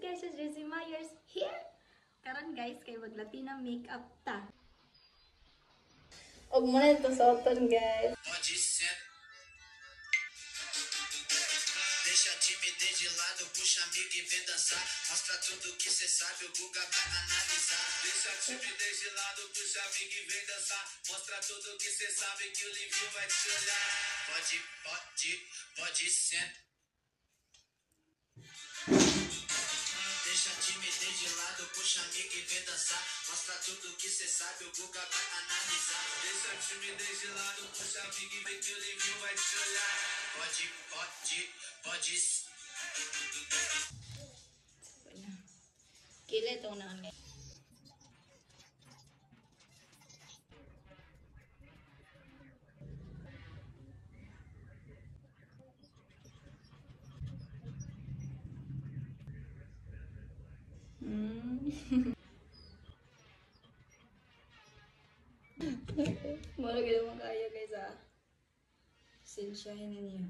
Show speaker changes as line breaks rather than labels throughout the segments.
guys, it's Rizzy Myers here. Karon guys, kay mag-Latina makeup ta. Og muna ito sa oton guys.
Deixa a timidez de lado, puxa amigo e vem dançar. Mostra tudo que cê sabe, o Guga vai analisar. Deixa a timidez de lado, puxa amigo e vem dançar. Mostra tudo que cê sabe, que o Livinho vai te olhar. Pode sentar. Deixa a timidez de lado, puxa amigo e vem dançar. Mostra tudo que cê sabe, o Guga vai analisar. Deixa a timidez de lado, puxa amigo e vem que o Livinho vai te olhar. Pode.
Kila ito na nga. Mula gila mo kaya guys ah. Sinsyahin ninyo.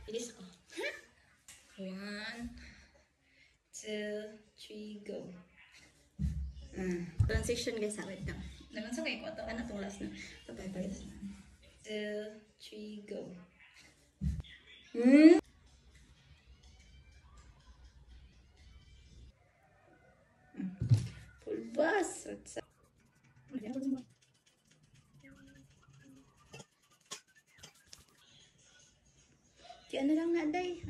Ilis ko. 1, 2, 3, go. Transition guys, awit lang. Naman sa kayo ko ito, itong last na. Pagpapay guys. 2, 3, go. Pulbas. Ano lang na day?